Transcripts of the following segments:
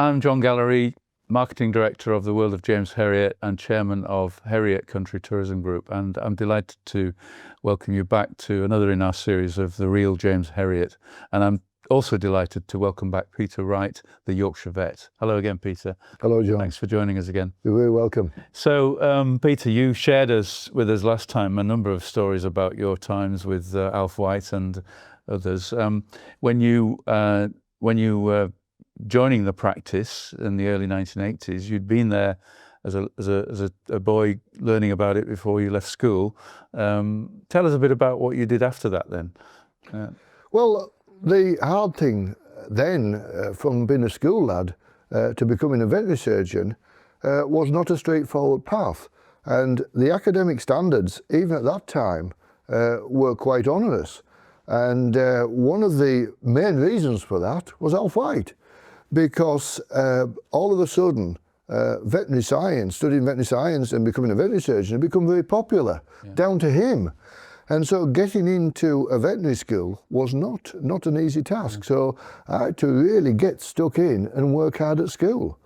I'm John Gallery, Marketing Director of the World of James Herriot and Chairman of Herriot Country Tourism Group, and I'm delighted to welcome you back to another in our series of The Real James Herriot. And I'm also delighted to welcome back Peter Wright, the Yorkshire Vet. Hello again, Peter. Hello, John. Thanks for joining us again. You're very welcome. So, Peter, you shared with us last time a number of stories about your times with Alf White and others. When you were joining the practice in the early 1980s, you'd been there as a boy learning about it before you left school. Tell us a bit about what you did after that then. Well, the hard thing then, from being a school lad to becoming a veterinary surgeon, was not a straightforward path. And the academic standards, even at that time, were quite onerous. And one of the main reasons for that was Alf White, because all of a sudden, veterinary science, studying veterinary science and becoming a veterinary surgeon had become very popular, down to him. And so getting into a veterinary school was not an easy task. So I had to really get stuck in and work hard at school.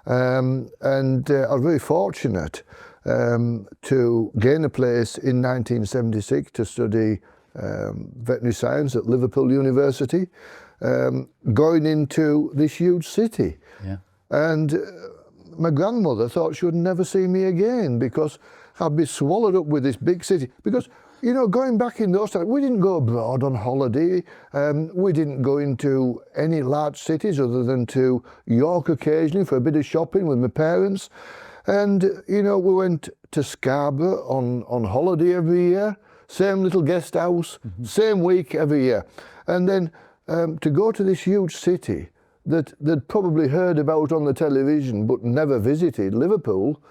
And I was very fortunate to gain a place in 1976 to study veterinary science at Liverpool University, going into this huge city. Yeah. And my grandmother thought she would never see me again because I'd be swallowed up with this big city. Because, you know, going back in those times, we didn't go abroad on holiday. We didn't go into any large cities other than to York occasionally for a bit of shopping with my parents. And, you know, we went to Scarborough on holiday every year, same little guest house, same week every year. And then to go to this huge city that they'd probably heard about on the television but never visited, Liverpool,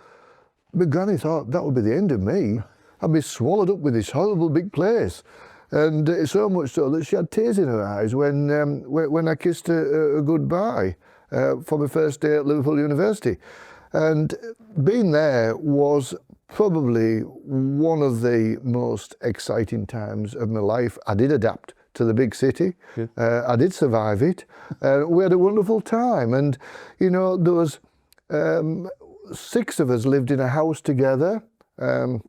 my granny thought that would be the end of me. I'd be swallowed up with this horrible big place. And so much so that she had tears in her eyes when I kissed her goodbye for my first day at Liverpool University. And being there was probably one of the most exciting times of my life. I did adapt to the big city. I did survive it. We had a wonderful time. And, you know, there was 6 of us lived in a house together. This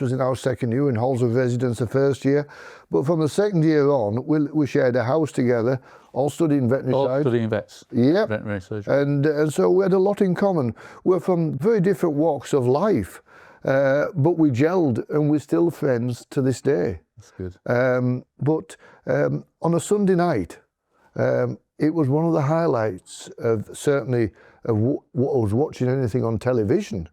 was in our second year, in halls of residence the first year. But from the second year on, we shared a house together, all studying veterinary science. All studying vets? Yep. Veterinary surgery. And so we had a lot in common. We're from very different walks of life, but we gelled and we're still friends to this day. That's good. But on a Sunday night, it was one of the highlights of certainly of what I was watching anything on television.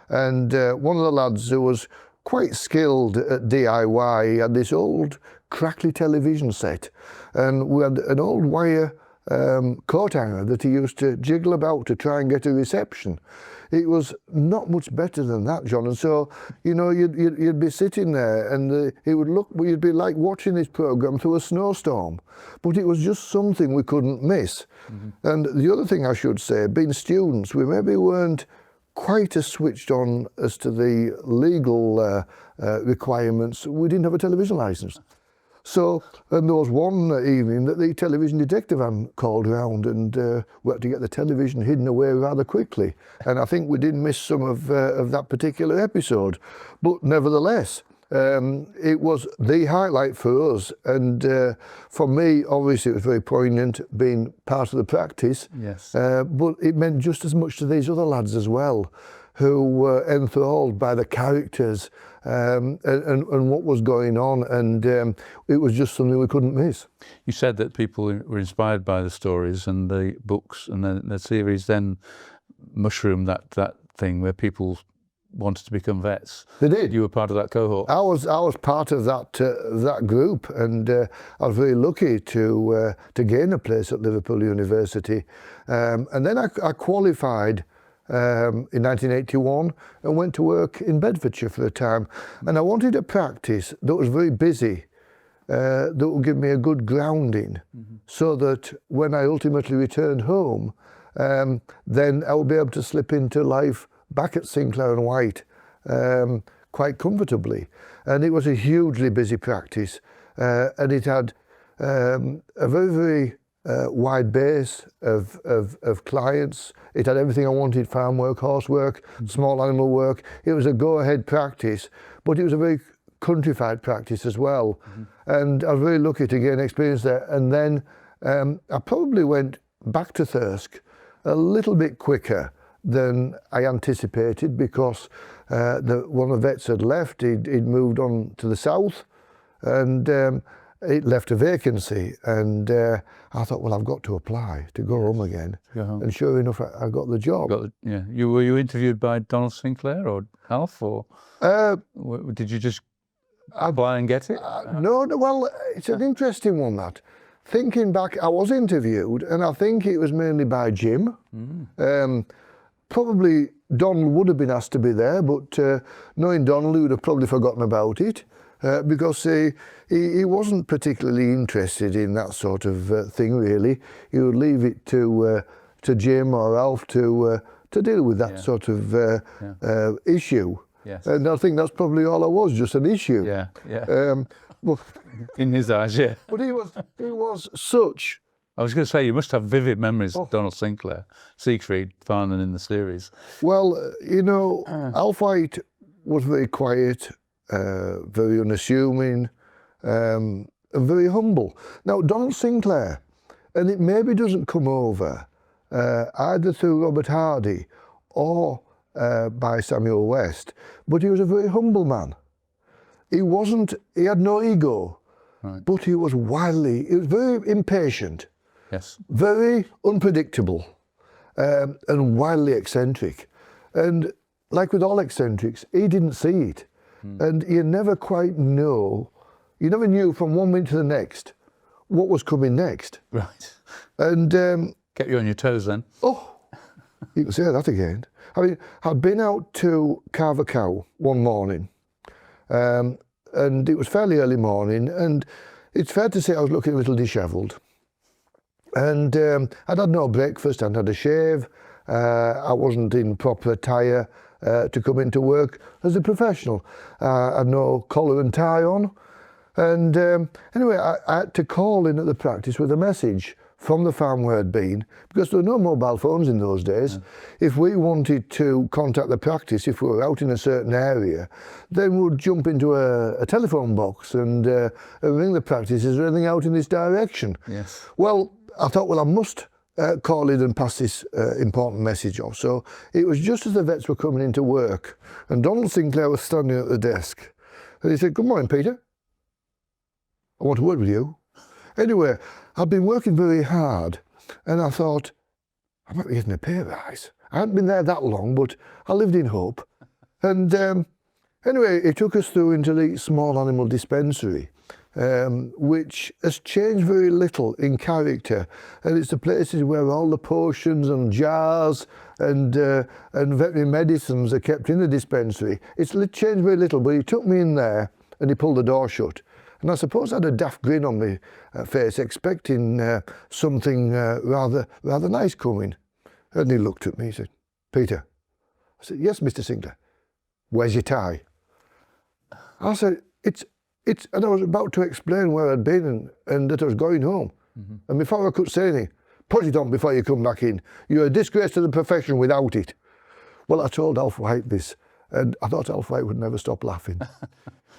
And one of the lads who was quite skilled at DIY, he had this old crackly television set, and we had an old wire coat hanger that he used to jiggle about to try and get a reception. It was not much better than that, John. And so, you know, you'd be sitting there and it would look, you'd be like watching this program through a snowstorm, but it was just something we couldn't miss. And the other thing I should say, being students, we maybe weren't quite as switched on as to the legal requirements. We didn't have a television license. So, and there was one evening that the television detective called round, and we had to get the television hidden away rather quickly. And I think we did miss some of that particular episode. But nevertheless, it was the highlight for us. And for me, obviously, it was very poignant being part of the practice. Yes. But it meant just as much to these other lads as well, who were enthralled by the characters and what was going on, and it was just something we couldn't miss. You said that people were inspired by the stories and the books, and then the series then mushroomed that thing where people wanted to become vets. They did. You were part of that cohort. I was part of that group, and I was very lucky to gain a place at Liverpool University, and then I qualified in 1981 and went to work in Bedfordshire for a time. And I wanted a practice that was very busy, that would give me a good grounding, so that when I ultimately returned home, then I would be able to slip into life back at Sinclair and White quite comfortably. And it was a hugely busy practice, and it had a very, very wide base of clients. It had everything I wanted: farm work, horse work, small animal work. It was a go-ahead practice, but it was a very countrified practice as well. And I was very lucky to gain experience there. And then I probably went back to Thirsk a little bit quicker than I anticipated, because one of the vets had left. He'd moved on to the south, and it left a vacancy. And I thought, well, I've got to apply to go home again. And sure enough, I got the job. Were you interviewed by Donald Sinclair or Alf, or did you just apply and get it? No, well, it's an interesting one, that. Thinking back, I was interviewed, and I think it was mainly by Jim. Probably Donald would have been asked to be there, but knowing Donald, he would have probably forgotten about it, because he wasn't particularly interested in that sort of thing, really. He would leave it to Jim or Alf to deal with that sort of issue. Yes. And I think that's probably all I was, just an issue. Well, in his eyes, yeah. But he was such. I was going to say, you must have vivid memories of Donald Sinclair, Siegfried, Farnan in the series. Well, you know, Alf White was very quiet, very unassuming, and very humble. Now, Donald Sinclair, and it maybe doesn't come over either through Robert Hardy or by Samuel West, but he was a very humble man. He had no ego, but he was very impatient, very unpredictable, and wildly eccentric. And like with all eccentrics, he didn't see it. And you never quite know, you never knew from one minute to the next what was coming next. Right. And kept you on your toes then. Oh, you can say that again. I mean, I'd been out to carve a cow one morning, and it was fairly early morning, and it's fair to say I was looking a little dishevelled. And I'd had no breakfast, I'd had a shave, I wasn't in proper attire to come into work as a professional. I had no collar and tie on. And anyway, I had to call in at the practice with a message from the farm where I'd been, because there were no mobile phones in those days. If we wanted to contact the practice, if we were out in a certain area, then we'd jump into a telephone box and ring the practice, is there anything out in this direction? Yes. Well, I thought, well, I must call in and pass this important message off. So it was just as the vets were coming into work, and Donald Sinclair was standing at the desk. And he said, "Good morning, Peter. I want a word with you." Anyway, I'd been working very hard, and I thought, I might be getting a pay rise. I hadn't been there that long, but I lived in hope. And anyway, he took us through into the small animal dispensary, which has changed very little in character. And it's the places where all the potions and jars and veterinary medicines are kept in the dispensary. It's changed very little, but he took me in there and he pulled the door shut. And I suppose I had a daft grin on my face, expecting something rather nice coming. And he looked at me and said, "Peter." I said, "Yes, Mr. Sinclair." "Where's your tie?" I said, it's, and I was about to explain where I'd been and that I was going home. And before I could say anything, "Put it on before you come back in. You're a disgrace to the profession without it." Well, I told Alf White this, and I thought Alf White would never stop laughing.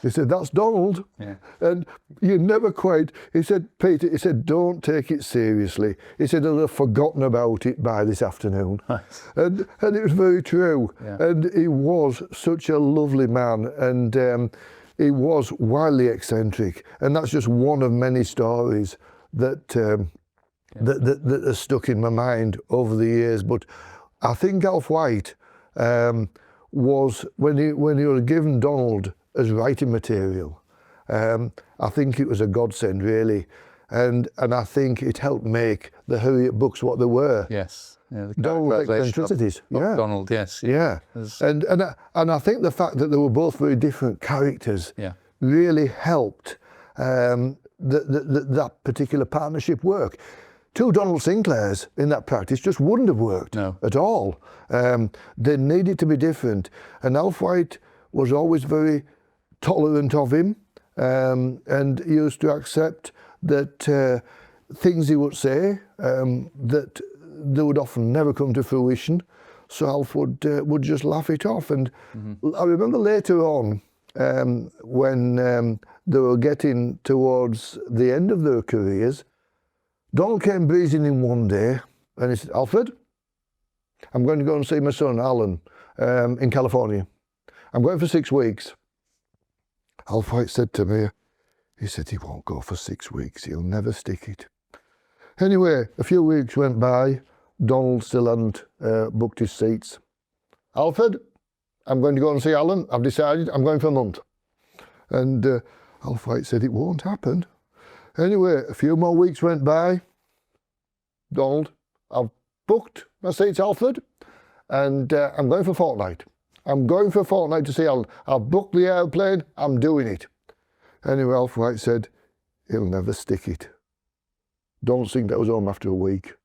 He said, "That's Donald." Yeah. And you never quite, he said, "Peter," he said, "don't take it seriously." He said, "I'll have forgotten about it by this afternoon." Nice. And it was very true. Yeah. And he was such a lovely man, and he was wildly eccentric. And that's just one of many stories that that has stuck in my mind over the years. But I think Alf White was, when he was given Donald as writing material, I think it was a godsend, really, and I think it helped make the Harriet books what they were. Yes. Yeah, the Donald's eccentricities. Of Donald, yes. Yeah. And I think the fact that they were both very different characters really helped that particular partnership work. Two Donald Sinclairs in that practice just wouldn't have worked at all. They needed to be different. And Alf White was always very tolerant of him, and he used to accept that things he would say that they would often never come to fruition. So Alf would just laugh it off. And I remember later on when they were getting towards the end of their careers, Donald came breezing in one day and he said, "Alfred, I'm going to go and see my son Alan in California. I'm going for 6 weeks." Alf White said to me, he said, "He won't go for 6 weeks. He'll never stick it." Anyway, a few weeks went by. Donald still hadn't booked his seats. "Alfred, I'm going to go and see Alan. I've decided I'm going for a month." And Alf White said, "It won't happen." Anyway, a few more weeks went by. "Donald, I've booked my seats, Alfred, and I'm going for a fortnight. I'm going for a fortnight to see Alan. I've booked the airplane. I'm doing it." Anyway, Alf White said, "He'll never stick it." Donald think that was home after a week.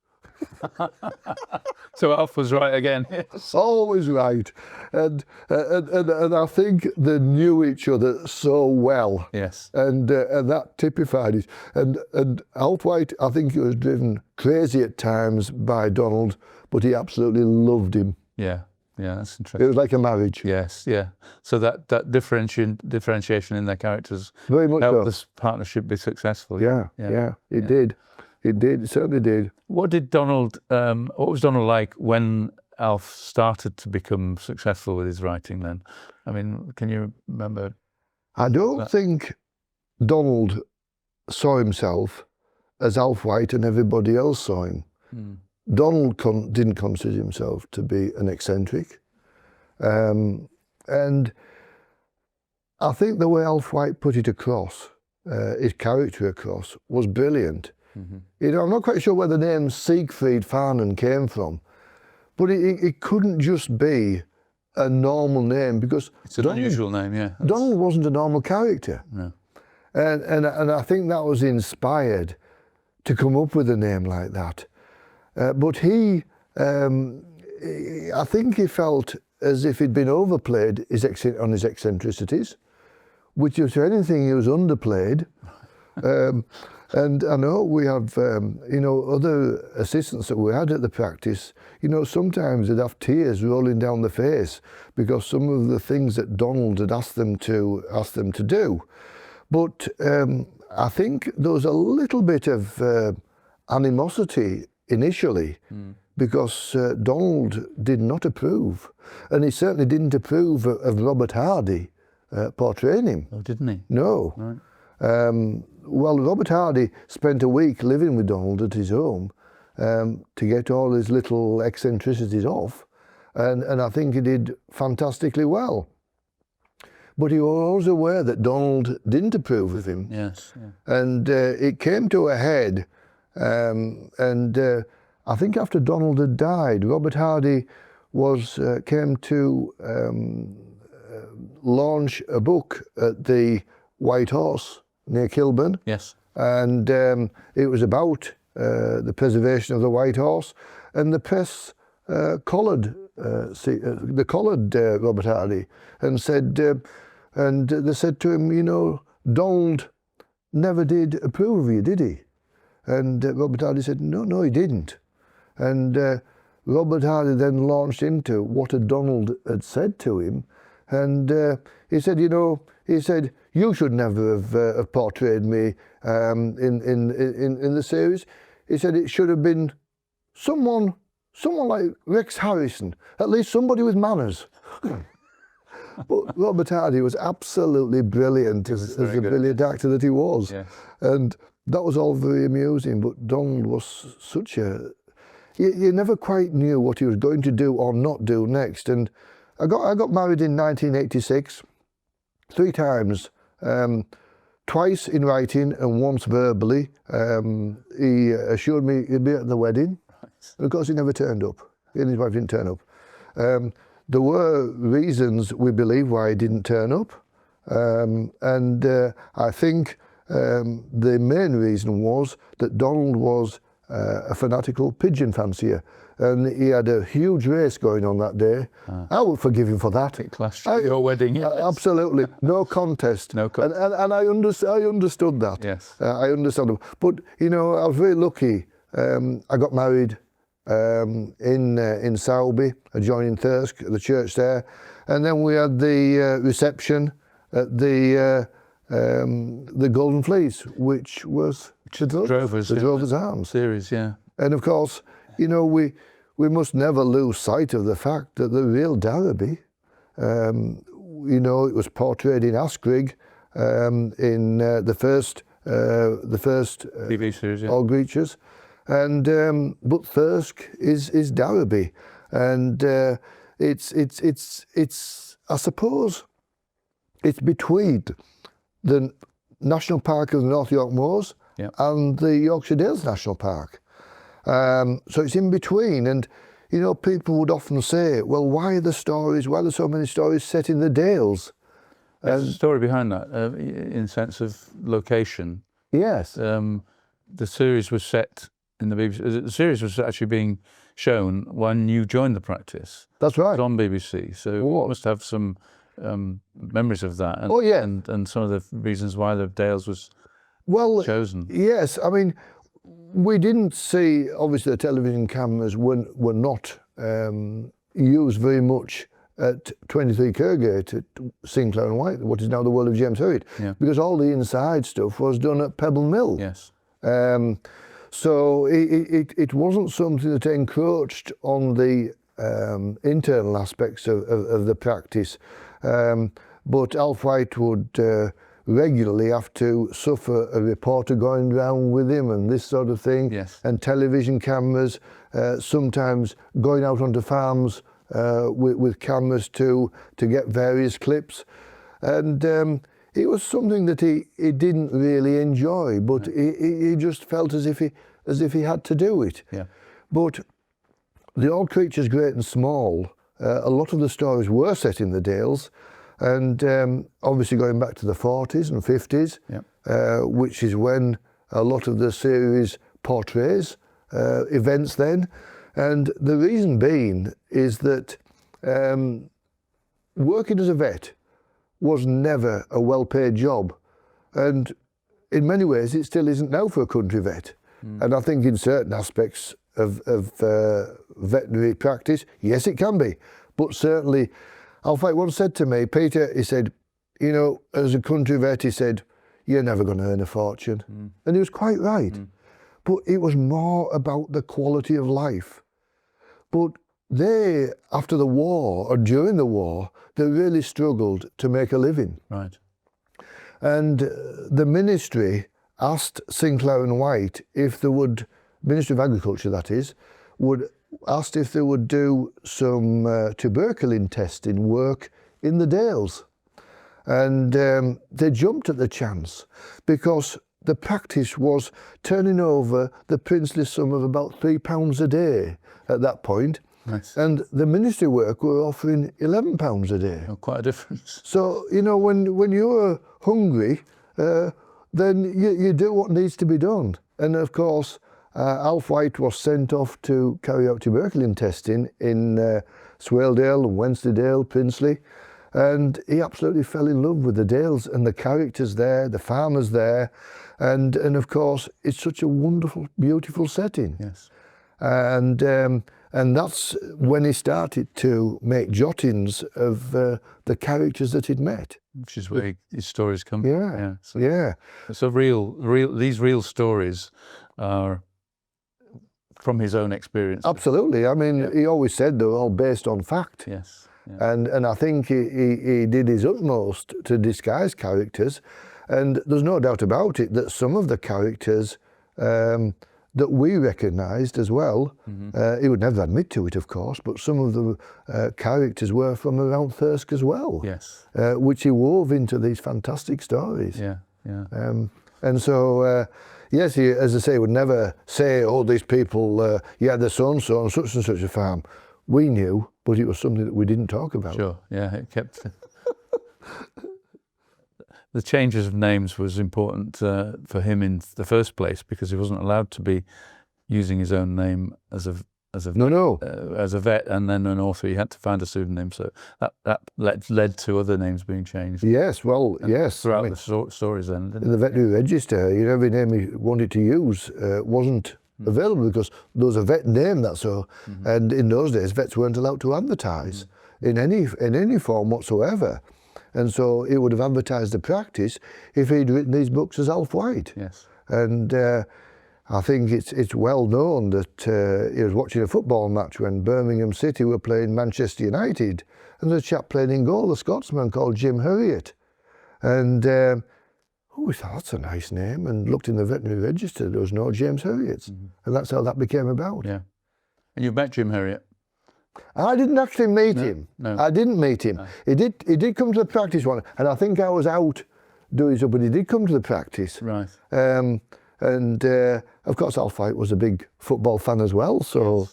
So Alf was right again. Always right. And I think they knew each other so well. Yes. And that typified it. And Alf White, I think he was driven crazy at times by Donald, but he absolutely loved him. Yeah. Yeah, that's It interesting. was like a marriage. Yes, yeah. So that differentiation in their characters Very much helped so. this partnership be successful. Yeah, it did. It did, it certainly did. What was Donald like when Alf started to become successful with his writing then? I mean, can you remember? I don't think Donald saw himself as Alf White and everybody else saw him. Donald didn't consider himself to be an eccentric. And I think the way Alf White put it across, his character across, was brilliant. You know, I'm not quite sure where the name Siegfried Farnan came from, but it couldn't just be a normal name, because It's an unusual name, yeah. Donald wasn't a normal character. No. And I think that was inspired to come up with a name like that. But I think he felt as if he'd been overplayed on his eccentricities, which if anything he was underplayed. And I know we have, other assistants that we had at the practice, sometimes they'd have tears rolling down their face because some of the things that Donald had asked them to do. But I think there was a little bit of animosity initially because Donald did not approve. And he certainly didn't approve of Robert Hardy portraying him. Oh, didn't he? No. Right. Well, Robert Hardy spent a week living with Donald at his home to get all his little eccentricities off, and I think he did fantastically well. But he was always aware that Donald didn't approve of him. Yes. Yeah. And it came to a head, and I think after Donald had died, Robert Hardy came to launch a book at the White Horse near Kilburn. Yes. And it was about the preservation of the White Horse, and the press collared Robert Hardy and said, and they said to him, Donald never did approve of you, did he? And Robert Hardy said, no, he didn't. And Robert Hardy then launched into what Donald had said to him, and he said, you should never have portrayed me in the series. He said it should have been someone like Rex Harrison, at least somebody with manners. But Robert Hardy was absolutely brilliant as a brilliant actor that he was. Yes. And that was all very amusing, but Donald was such a... You never quite knew what he was going to do or not do next. And I got married in 1986, 3 times. Twice in writing and once verbally. He assured me he'd be at the wedding. And of course he never turned up. He and his wife didn't turn up. There were reasons, we believe, why he didn't turn up. And I think the main reason was that Donald was a fanatical pigeon fancier. and he had a huge race going on that day. I would forgive him for that. It clashed at your wedding. Yes. Absolutely, no contest. No contest. And I understood that. Yes. I understand. But you know, I was very lucky. I got married in Sowerby, adjoining Thirsk, at the church there, and then we had the reception at the Golden Fleece, which was the Drovers Arms series, yeah. And of course, you know, we must never lose sight of the fact that the real Derby, you know, it was portrayed in Askrigg in the first TV series, yeah. All Creatures, and but Thirsk is Derby, and it's I suppose it's between the National Park of the North York Moors and the Yorkshire Dales National Park. So it's in between, and you know, people would often say, well, why are there so many stories set in the Dales? There's a story behind that, in sense of location. Yes. The series was set in the BBC. The series was actually being shown when you joined the practice. That's right. It was on BBC, so you must have some memories of that. And, oh yeah. And some of the reasons why the Dales was chosen. Yes, I mean, we didn't see, obviously the television cameras were not used very much at 23 Kirkgate at Sinclair and White, what is now the World of James Herriot, because all the inside stuff was done at Pebble Mill. Yes. So it wasn't something that encroached on the internal aspects of the practice. But Alf White would regularly have to suffer a reporter going round with him and this sort of thing. Yes. And television cameras, sometimes going out onto farms with cameras to get various clips. And it was something that he didn't really enjoy, but he just felt as if he had to do it. Yeah. But the All Creatures Great and Small, a lot of the stories were set in the Dales, and obviously going back to the 40s and 50s, which is when a lot of the series portrays events then. And the reason being is that working as a vet was never a well-paid job, and in many ways it still isn't now for a country vet. And I think in certain aspects of veterinary practice, yes, it can be, but certainly Alf White once said to me, Peter, he said, you know, as a country vet, he said, you're never going to earn a fortune. And he was quite right. But it was more about the quality of life. But they, after the war or during the war, they really struggled to make a living. Right. And the ministry asked Sinclair and White if they would, Ministry of Agriculture that is, asked if they would do some tuberculin testing work in the Dales. And they jumped at the chance because the practice was turning over the princely sum of about £3 a day at that point. Nice. And the ministry work were offering £11 a day. Oh, quite a difference. So, you know, when you're hungry, then you do what needs to be done. And of course, Alf White was sent off to carry out tuberculin testing in Swaledale and Wensleydale, Princely, and he absolutely fell in love with the Dales and the characters there, the farmers there, and of course it's such a wonderful, beautiful setting. Yes. And that's when he started to make jottings of the characters that he'd met. Which is where his stories come from. Yeah. So these real stories are from his own experience. Absolutely. I mean, he always said they were all based on fact. Yes. Yeah. And I think he did his utmost to disguise characters. And there's no doubt about it that some of the characters that we recognised as well, he would never admit to it, of course, but some of the characters were from around Thirsk as well. Yes. Which he wove into these fantastic stories. Yeah, yeah. And so, yes, he, as I say, would never say, oh, these people, they're so-and-so on such and such a farm. We knew, but it was something that we didn't talk about. Sure, yeah, it kept... The changes of names was important for him in the first place because he wasn't allowed to be using his own name as a as a No. as a vet and then an author. You had to find a pseudonym, so that led to other names being changed. Yes, well, yes. Throughout the stories, then, didn't In the veterinary register, every name he wanted to use wasn't available because there was a vet name, that's so. And in those days, vets weren't allowed to advertise in any form whatsoever. And so he would have advertised the practice if he'd written these books as Alf White. Yes. And I think it's well known that he was watching a football match when Birmingham City were playing Manchester United, and there's a chap playing in goal, a Scotsman called Jim Hurriet. And we thought, that's a nice name, and looked in the veterinary register, there was no James Hurriets. And that's how that became about. Yeah. And you met Jim Hurriet? I didn't actually meet him. No. I didn't meet him. No. He did come to the practice one, and I think I was out doing something, but he did come to the practice. Right. And of course, Alf White was a big football fan as well. So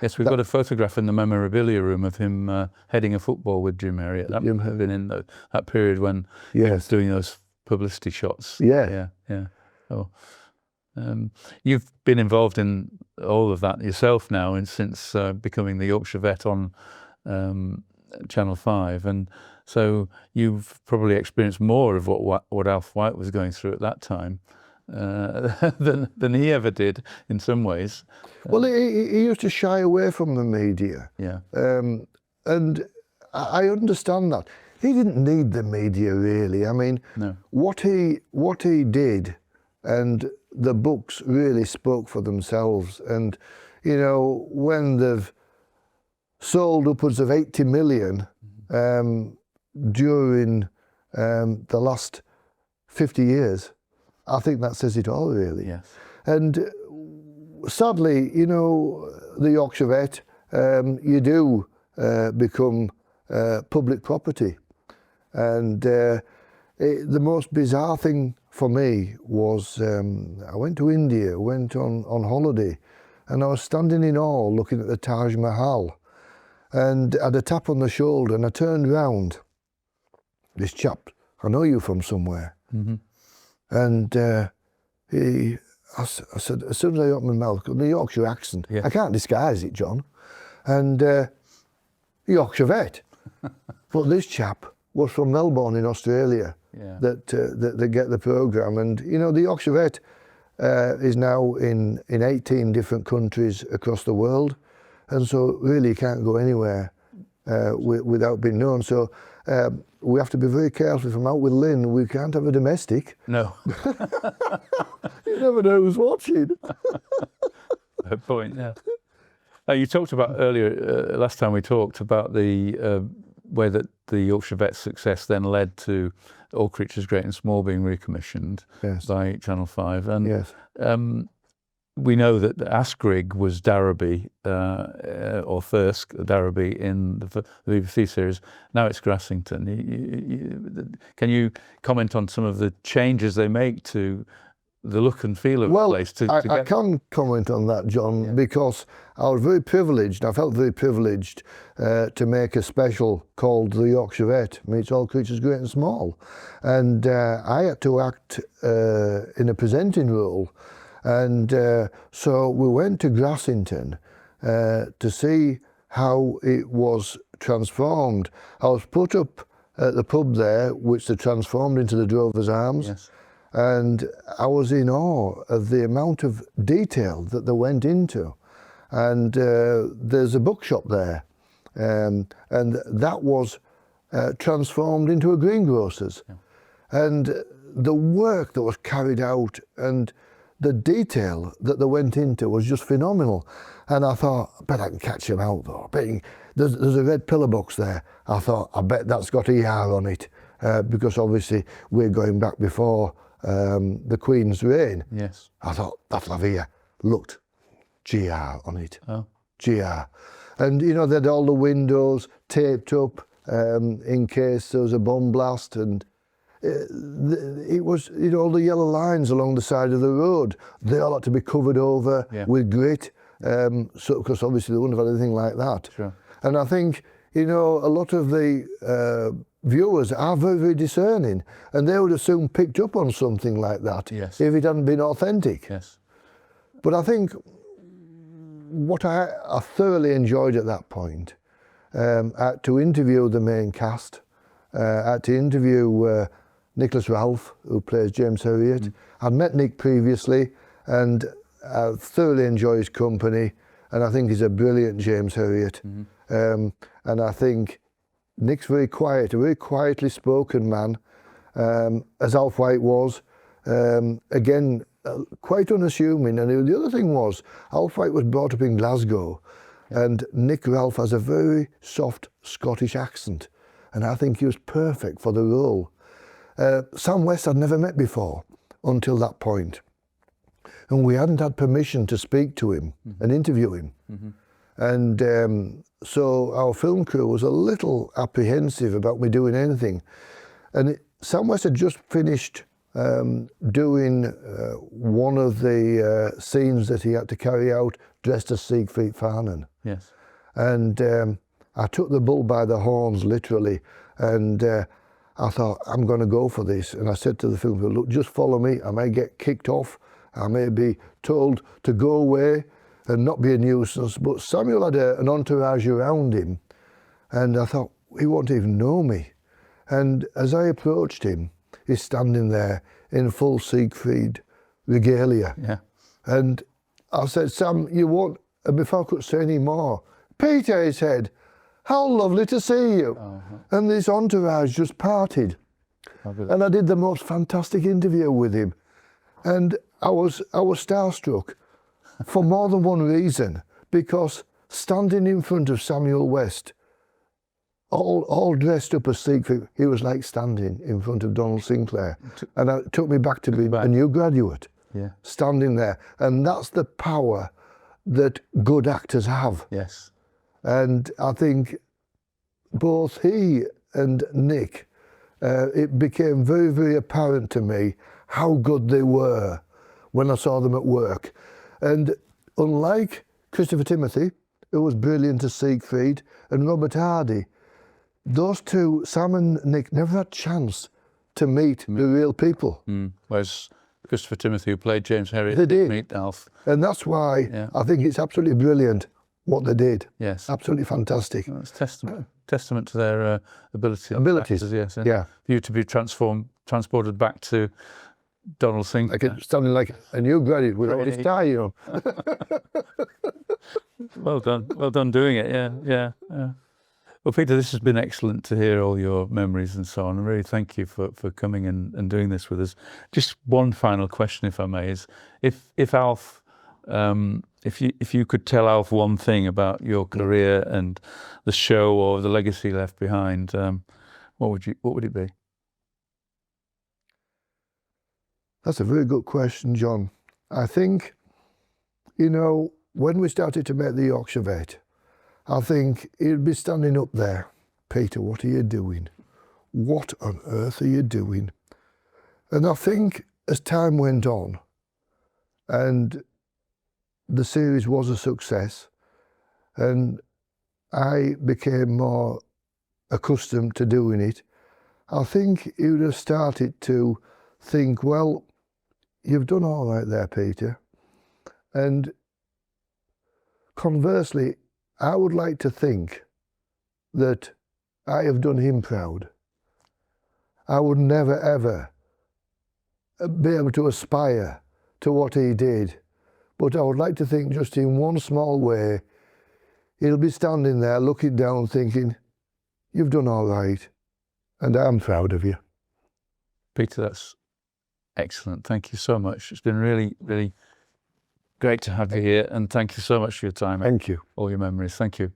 yes, we've got a photograph in the memorabilia room of him heading a football with Jim Hurriet. That must have been in that period when he was doing those publicity shots. Yeah. Oh, you've been involved in all of that yourself now, and since becoming the Yorkshire Vet on Channel 5, and so you've probably experienced more of what Alf White was going through at that time than he ever did in some ways. Well, he used to shy away from the media. Yeah. And I understand that. He didn't need the media, really. I mean, No. what he did, and the books really spoke for themselves. And, when they've sold upwards of 80 million during the last 50 years, I think that says it all, really. Yes. And sadly, the Yorkshire Vet, you do become public property. And the most bizarre thing for me was I went to India, went on holiday, and I was standing in awe looking at the Taj Mahal, and I had a tap on the shoulder, and I turned round. This chap, I know you from somewhere. And I said, as soon as I opened my mouth, the Yorkshire accent, I can't disguise it, John, and Yorkshire Vet. But this chap was from Melbourne in Australia, that get the programme. And, the Yorkshire Vet is now in 18 different countries across the world. And so really you can't go anywhere without being known. So we have to be very careful. If I'm out with Lynn, we can't have a domestic. No. You never know who's watching. Good point, yeah. You talked about earlier, last time we talked about the way that the Yorkshire Vet's success then led to All Creatures Great and Small being recommissioned by Channel 5. And we know that Asgrig was Darrowby, or Thirsk, Darrowby in the BBC series. Now it's Grassington. Can you comment on some of the changes they make to the look and feel of the place? I can comment on that, John, because I was very privileged. I felt very privileged to make a special called The Yorkshire Vet Meets All Creatures Great and Small. And I had to act in a presenting role. And so we went to Grassington to see how it was transformed. I was put up at the pub there, which they transformed into the Drover's Arms. Yes. And I was in awe of the amount of detail that they went into. And there's a bookshop there, and that was transformed into a greengrocer's. Yeah. And the work that was carried out and the detail that they went into was just phenomenal. And I thought, I bet I can catch him out though. There's a red pillar box there. I thought, I bet that's got ER on it, because obviously we're going back before the Queen's reign. Yes. I thought, that'll have ER. Looked, GR on it. Oh. GR. And they had all the windows taped up in case there was a bomb blast, and it was, all the yellow lines along the side of the road, they all had to be covered over with grit, so because obviously they wouldn't have had anything like that. Sure. And I think, a lot of the viewers are very, very discerning, and they would have soon picked up on something like that if it hadn't been authentic. Yes. But I think what I thoroughly enjoyed at that point, I had to interview the main cast. I had to interview Nicholas Ralph, who plays James Herriot. I'd met Nick previously, and I thoroughly enjoy his company, and I think he's a brilliant James Herriot. And I think Nick's very quiet, a very quietly spoken man, as Alf White was. Again, quite unassuming. And the other thing was, Alf White was brought up in Glasgow, and Nick Ralph has a very soft Scottish accent, and I think he was perfect for the role. Sam West I'd never met before until that point, and we hadn't had permission to speak to him and interview him. And so our film crew was a little apprehensive about me doing anything. And Sam West had just finished doing one of the scenes that he had to carry out dressed as Siegfried Farnan. Yes. And I took the bull by the horns, literally, and I thought, I'm going to go for this. And I said to the film crew, look, just follow me. I may get kicked off. I may be told to go away and not be a nuisance. But Samuel had an entourage around him, and I thought, he won't even know me. And as I approached him, he's standing there in full Siegfried regalia. Yeah. And I said, Sam, you won't, and before I could say any more, Peter, he said, how lovely to see you. And this entourage just parted. And I did the most fantastic interview with him. And I was starstruck for more than one reason, because standing in front of Samuel West, all dressed up as Siegfried, he was like standing in front of Donald Sinclair. And it took me back to being a new graduate, standing there. And that's the power that good actors have. Yes. And I think both he and Nick, it became very, very apparent to me how good they were when I saw them at work. And unlike Christopher Timothy, who was brilliant as Siegfried, and Robert Hardy, those two, Sam and Nick, never had a chance to meet the real people. Whereas Christopher Timothy, who played James Herriot, they did meet Alf. And that's why I think it's absolutely brilliant what they did. Yes. Absolutely fantastic. Well, it's testament to their abilities. Abilities, yes. And yeah. for you to be transported back to Donald Sinclair. Like standing like a new graduate with all his tie, you know. Well done doing it, yeah. Well, Peter, this has been excellent to hear all your memories and so on. And really thank you for coming and doing this with us. Just one final question, if I may, is if Alf, if you could tell Alf one thing about your career and the show or the legacy left behind, what would it be? That's a very good question, John. I think, you know, when we started to make the Yorkshire Vet, I think he'd be standing up there. Peter, what are you doing? What on earth are you doing? And I think as time went on and the series was a success and I became more accustomed to doing it, I think he would have started to think, well, you've done all right there, Peter. And conversely, I would like to think that I have done him proud. I would never, ever be able to aspire to what he did. But I would like to think just in one small way, he'll be standing there looking down thinking, you've done all right, and I'm proud of you. Peter, that's excellent. Thank you so much. It's been really, really great to have you here, and thank you so much for your time. Thank you. All your memories. Thank you.